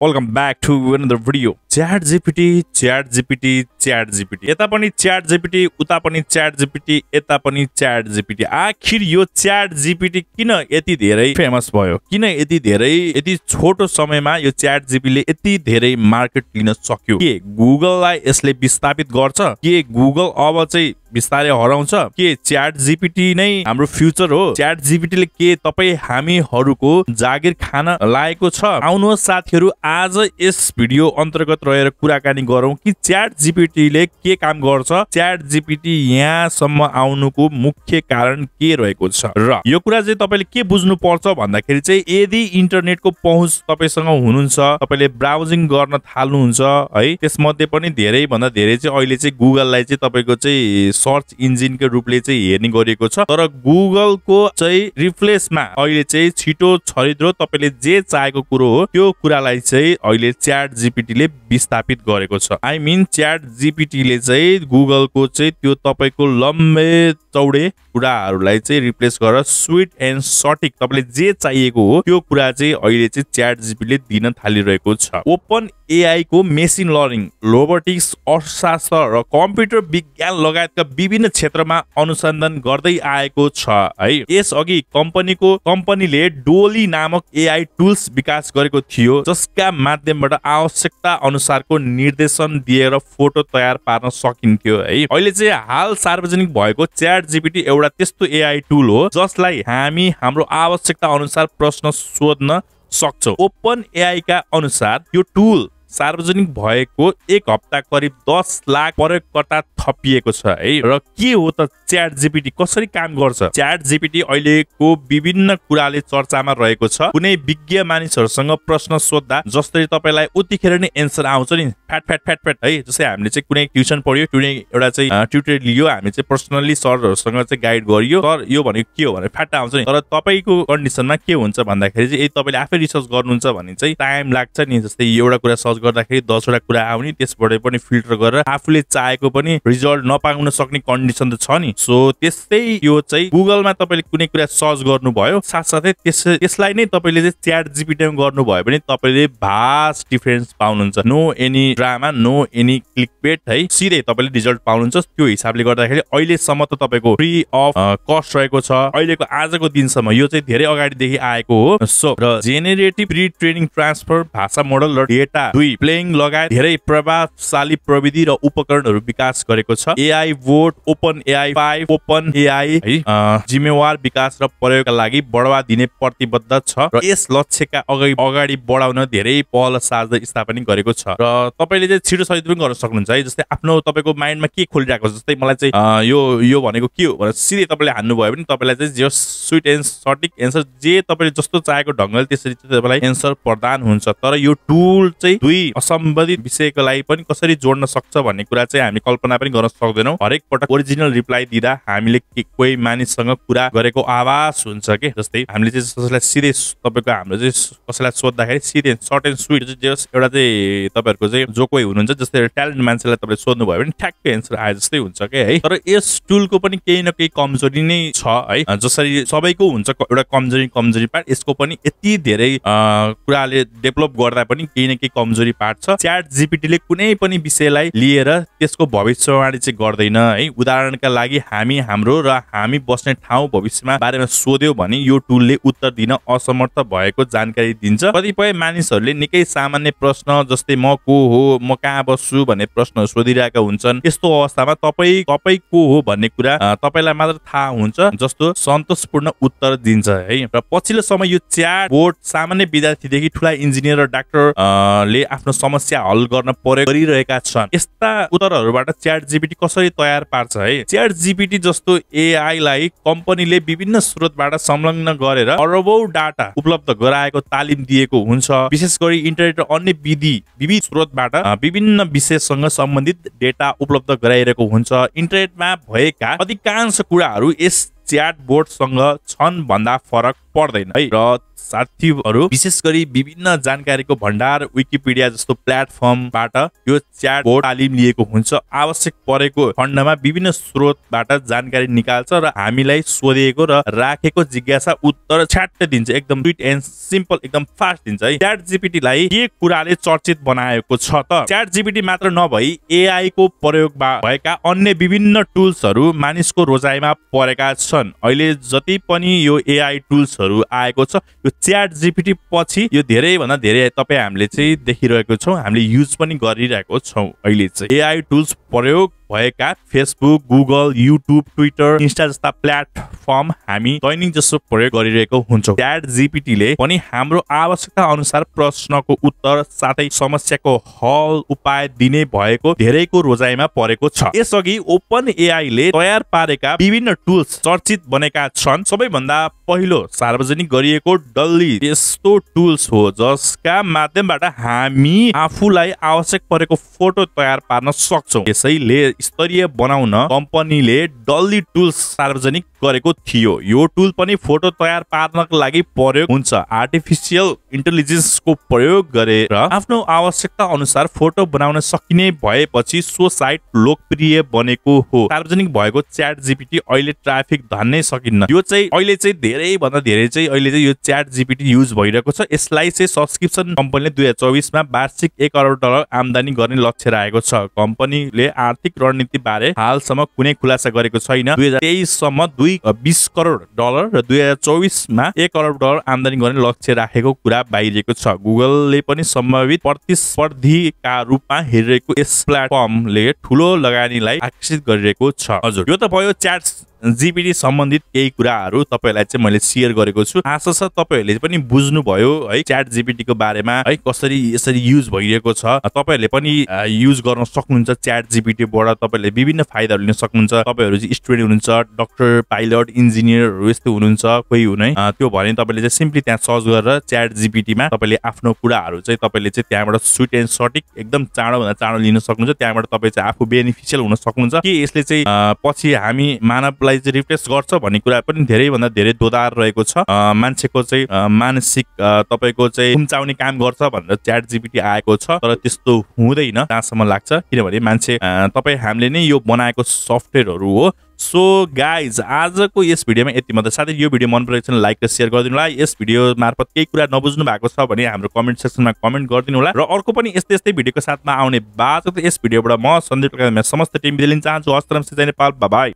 Welcome back to another video. ChatGPT. यता पनि ChatGPT, उता पनि ChatGPT, यता पनि ChatGPT. आखिर यो ChatGPT किन यति धेरै फेमस भयो? किन यति छोटो समयमा यो ChatGPT ले यति धेरै मार्केट लिन सक्यो? के गुगललाई यसले विस्थापित गर्छ? के गुगल अब चाहिँ बिस्तारै हराउँछ? के ChatGPT नै हाम्रो फ्युचर हो? ChatGPT ले के तपाई हामीहरूको जागिर खान लागेको छ? आउनुहोस् साथीहरू, आज यस भिडियो अन्तर्गत रहेर कुराकानी गरौँ कि ChatGPT ले के काम गर्छ, ChatGPT यहाँसम्म आउनुको मुख्य कारण के रहेको छ र यो कुरा चाहिँ तपाईले के बुझ्नु पर्छ भन्दाखेरि चाहिँ यदि इन्टरनेटको पहुँच तपाईसँग हुनुहुन्छ, तपाईले ब्राउजिङ गर्न थाल्नुहुन्छ है, त्यसमध्ये पनि धेरै भन्दा धेरै चाहिँ अहिले चाहिँ गुगललाई चाहिँ तपाईको चाहिँ सर्च इन्जिनको रूपले चाहिँ हेर्ने गरिएको छ। तर गुगलको चाहिँ रिप्लेसमा अहिले चाहिँ छिटो छरिद्रो तपाईले जे चाहेको कुरो हो त्यो कुरालाई चाहिँ अहिले ChatGPT ले विस्थापित गरेको छ। आई मिन ChatGPT ले चाहिँ गुगलको चाहिँ त्यो तपाईको लम्बे चौडे कुराहरूलाई चाहिँ रिप्लेस गरेर स्विट एन्ड सटिक तपाईले जे चाहिएको हो त्यो कुरा चाहिँ अहिले चाहिँ ChatGPT ले दिन थालिरहेको छ। ओपन AI को मेसिन लर्निङ, रोबोटिक्स, अर्थशास्त्र र कम्प्युटर विज्ञान लगायतका विभिन्न क्षेत्रमा अनुसन्धान गर्दै आएको छ है। यसअघि कम्पनीले डोली नामक AI टुल्स विकास गरेको थियो, जसका माध्यमबाट आवश्यकता अनुसारको निर्देशन दिएर फोटो तयार पार्न सकिन्थ्यो है। अहिले चाहिँ हाल सार्वजनिक भएको ChatGPT एउटा त्यस्तो AI टुल हो जसलाई हामी हाम्रो आवश्यकता अनुसार प्रश्न सोध्न सक्छौं। ओपन AI का अनुसार यो टुल सार्वजनिक भएको एक हप्ता करिब 10 लाख प्रयोगकर्ता थपिएको छ है। र के हो त ChatGPT, कसरी काम गर्छ? ChatGPT अहिलेको विभिन्न कुराले चर्चामा रहेको छ। कुनै विज्ञ मानिसहरुसँग प्रश्न सोध्दा जसरी तपाईलाई उतिखेर नै एन्सर आउँछ नि, फ्याट है, जस्तै हामीले चाहिँ कुनै ट्युसन पढ्यो, कुनै एउटा चाहिँ ट्युटोरियल लियो, हामी चाहिँ पर्सनली सरहरुसँग चाहिँ गाइड गरियो, तर यो भनेको के हो भने फ्याट आउँछ नि। तर तपाईको कन्डिसनमा के हुन्छ भन्दाखेरि चाहिँ यदि तपाईले आफै रिसर्च गर्नुहुन्छ भने चाहिँ टाइम लाग्छ नि। जस्तै एउटा कुरा सर्च गर्दाखेरि 10 वटा कुरा आउने, त्यसबाट पनि फिल्टर गरेर आफूले चाहेको पनि रिजल्ट नपाउन सक्ने कन्डिसन त छ नि। सो त्यस्तै यो चाहिँ गुगलमा तपाईले कुनै कुरा सर्च गर्नुभयो, साथसाथै त्यसलाई नै तपाईले चाहिँ ChatGPT मा गर्नुभयो भने तपाईले भास्ट डिफरेन्स पाउनुहुन्छ। No any drama, no any clickbait है, सिधै तपाईले रिजल्ट पाउनुहुन्छ। त्यो हिसाबले गर्दाखेरि अहिलेसम्म त तपाईको फ्री अफ कस्ट रहेको छ। अहिलेको आजको दिनसम्म यो चाहिँ धेरै अगाडिदेखि आएको हो। सो र जेनेरेटिभ प्री ट्रेनिङ ट्रान्सफर भाषा मोडल र डेटा प्लेइङ लगायत धेरै प्रभावशाली प्रविधि र उपकरणहरू विकास गरेको छ। AI बोट, OpenAI 5, OpenAI है, जिम्मेवार विकास र प्रयोगका लागि बढावा दिने प्रतिबद्ध छ र यस लक्ष्यका अगाडि बढाउन धेरै पहल साझा स्थापना गरेको छ। र तपाईले चाहिँ छिटो सजिलो पनि गर्न सक्नुहुन्छ है। जस्तै आफ्नो तपाईको माइन्डमा के खोलिरहेको छ, जस्तै मलाई चाहिँ यो भनेको के हो भनेर सिधै तपाईले हान्नु भयो भने तपाईलाई चाहिँ जो स्विट एन्ड सटिक एन्सर जे तपाईले जस्तो चाहेको ढंगले त्यसरी चाहिँ तपाईलाई एन्सर प्रदान हुन्छ। तर यो टुल चाहिँ दुई असम्बन्धित विषयको लागि पनि कसरी जोड्न सक्छ भन्ने कुरा चाहिँ हामी कल्पना पनि गर्न सक्दैनौं। हरेक पटक ओरिजिनल रिप्लाई दिँदा हामीले कोही मानिससँग कुरा गरेको आवाज हुन्छ के। जस्तै हामीले चाहिँ कसैलाई सिधै तपाईको हाम्रो चाहिँ कसैलाई सोध्दाखेरि सिधै सर्ट एन्ड स्विट जस्ट एउटा चाहिँ तपाईहरुको चाहिँ जो कोही हुनुहुन्छ, जस्तै ट्यालेन्ट मान्छेलाई तपाईले सोध्नु भयो भने ठ्याक्कै एन्सर आए जस्तै हुन्छ के है। तर यस टुलको पनि केही न केही कमजोरी नै छ है। जसरी सबैको हुन्छ एउटा कमजोरी पार्ट, यसको पनि यति धेरै कुराले डेभलप गर्दा पनि केही न केही कमजोरी पार्ट छ। ChatGPT ले कुनै पनि विषयलाई लिएर त्यसको भविष्यवाणी चाहिँ गर्दैन है। उदाहरणका लागि हामी बस्ने ठाउँ भविष्यमा बारेमा सोध्यो भने यो टुलले उत्तर दिन असमर्थ भएको जानकारी दिन्छ। कतिपय मानिसहरूले निकै सामान्य प्रश्न जस्तै म को हो, म कहाँ बस्छु भन्ने प्रश्न सोधिरहेका हुन्छन्। यस्तो अवस्थामा तपाई को हो भन्ने कुरा तपाईलाई मात्र थाहा हुन्छ जस्तो सन्तोषपूर्ण उत्तर दिन्छ है। र पछिल्लो समय यो च्याट बोट सामान्य विद्यार्थीदेखि ठूला इन्जिनियर र डाक्टरले आफ्नो समस्या हल गर्न प्रयोग गरिरहेका छन्। यस्ता उत्तरहरूबाट ChatGPT कसरी तयार पार्छ है? ChatGPT जस्तो AI लाई कम्पनीले विभिन्न स्रोतबाट संलग्न गरेर अरबौं डाटा उपलब्ध गराएको तालिम दिएको हुन्छ। विशेष गरी इन्टरनेट र अन्य विविध स्रोतबाट विभिन्न विषयसँग सम्बन्धित डेटा उपलब्ध गराइरहेको हुन्छ। इन्टरनेटमा भएका अधिकांश कुराहरू यस च्याटबोटसँग छन् भन्दा फरक पर्दैन है। र साथीहरु विशेष गरी विभिन्न जानकारीको भण्डार विकिपीडिया जस्तो प्लेटफर्मबाट यो च्याटबोट तालिम लिएको हुन्छ। आवश्यक परेको खण्डमा विभिन्न स्रोतबाट जानकारी निकाल्छ र हामीलाई सोधिएको र राखेको जिज्ञासा उत्तर छ्याट्टै दिन्छ। एकदम स्विट एन्ड सिम्पल, एकदम फास्ट दिन्छ है। च्याट जीपीटी लाई के कुराले चर्चित बनाएको छ त? च्याट जीपीटी मात्र नभई एआई को प्रयोग भएका अन्य विभिन्न टुल्सहरु मानिसको रोजाइमा परेका छन्। अहिले जति पनि यो एआई टुल्सहरु आएको छ, यो च्याट जीपीटी पछि यो धेरै भन्दा धेरै तपाई हामीले चाहिँ देखिरहेको छौं, हामीले युज पनि गरिरहेको छौं। अहिले चाहिँ एआई टुल्स प्रयोग भएका Facebook, Google, YouTube, Twitter, Insta जस्ता प्लेटफर्म हामी दैनिक जसो प्रयोग गरिरहेको हुन्छौँ। च्याट जीपीटीले पनि हाम्रो आवश्यकता अनुसार प्रश्नको उत्तर साथै समस्याको हल उपाय दिने भएको धेरैको रोजाइमा परेको छ। यसअघि ओपन एआईले तयार पारेका विभिन्न टुल्स चर्चित बनेका छन्। सबैभन्दा पहिलो सार्वजनिक गरिएको डल्ली यस्तो टुल्स हो जसका माध्यमबाट हामी आफूलाई आवश्यक परेको फोटो तयार पार्न सक्छौँ। यसैले स्तरीय बनाउन कम्पनीले डल्ली टुल्स सार्वजनिक गरेको थियो। यो टुल पनि फोटो तयार पार्नको लागि प्रयोग हुन्छ। आर्टिफिशियल इन्टेलिजेन्सको प्रयोग गरेर आफ्नो आवश्यकता अनुसार फोटो बनाउन सकिने भएपछि सो साइट लोकप्रिय बनेको हो। सार्वजनिक भएको च्याट जीपीटी अहिले ट्राफिक धान्नै सकिन्न। यो चाहिँ अहिले चाहिँ धेरै भन्दा धेरै चाहिँ अहिले चाहिँ यो च्याट जीपीटी युज भइरहेको छ। यसलाई चाहिँ सब्स्क्रिप्सन कम्पनीले 2024 मा वार्षिक $1 करोड आम्दानी गर्ने लक्ष्य राखेको छ। कम्पनीले आर्थिक रणनीति बारे हालसम्म कुनै खुलासा गरेको छैन। 2023 सम्म $20 करोड र 2024 मा $1 करोड आम्दानी गर्ने लक्ष्य राखेको कुरा बाहिरिएको छ। गुगलले पनि सम्भावित प्रतिस्पर्धीका रूपमा हेरिरहेको यस प्लेटफर्मले ठूलो लगानीलाई आकर्षित गरिरहेको छ। हजुर, यो त भयो च्याट जीपीटी सम्बन्धित केही कुराहरू तपाईहरुलाई चाहिँ मैले शेयर गरेको छु। आशा छ तपाईहरुले पनि बुझ्नु भयो है च्याट जीपीटी को बारेमा है, कसरी यसरी युज भइरहेको छ। तपाईहरुले पनि युज गर्न सक्नुहुन्छ च्याट जीपीटी बाट। तपाईहरुले विभिन्न फाइदाहरु लिन सक्नुहुन्छ। तपाईहरु चाहिँ स्टुडेन्ट हुनुहुन्छ, डाक्टर, पाइलट, इन्जिनियरहरु यस्तो हुनुहुन्छ कोही हुने, त्यो भने तपाईले चाहिँ सिम्पली त्यहाँ सर्च गरेर च्याट जीपीटी मा तपाईले आफ्नो कुराहरु चाहिँ तपाईले चाहिँ त्यहाँबाट स्विट एन्ड सटिक एकदम चाँडो भन्दा चाँडो लिन सक्नुहुन्छ। त्यहाँबाट तपाई चाहिँ आफू बेनिफिशियल हुन सक्नुहुन्छ। के यसले चाहिँ पछि हामी मानवलाई रिप्लेस गर्छ भन्ने कुरा पनि धेरै भन्दा धेरै दोधार रहेको छ। मान्छेको चाहिँ मानसिक तपाईको चाहिँ खुम्चाउने काम गर्छ भनेर च्याट जीपीटी आएको छ, तर त्यस्तो हुँदैन जहाँसम्म लाग्छ। किनभने मान्छे तपाई हामीले नै यो बनाएको सफ्टवेयरहरु हो। सो गाइज, आजको यस भिडियोमा यति मात्र। साथै यो भिडियो मन परेको छ लाइक र शेयर गरिदिनु होला। यस भिडियो मार्फत केही कुरा नबुझ्नु भएको छ भने हाम्रो कमेन्ट सेक्सनमा कमेन्ट गरिदिनु होला। र अर्को पनि यस्तै भिडियोको साथमा आउने बाद यस भिडियोबाट म सन्दीप समस्त टिम बिदा लिन चाहन्छु। हस्त नेपाल, बाइ बाइ।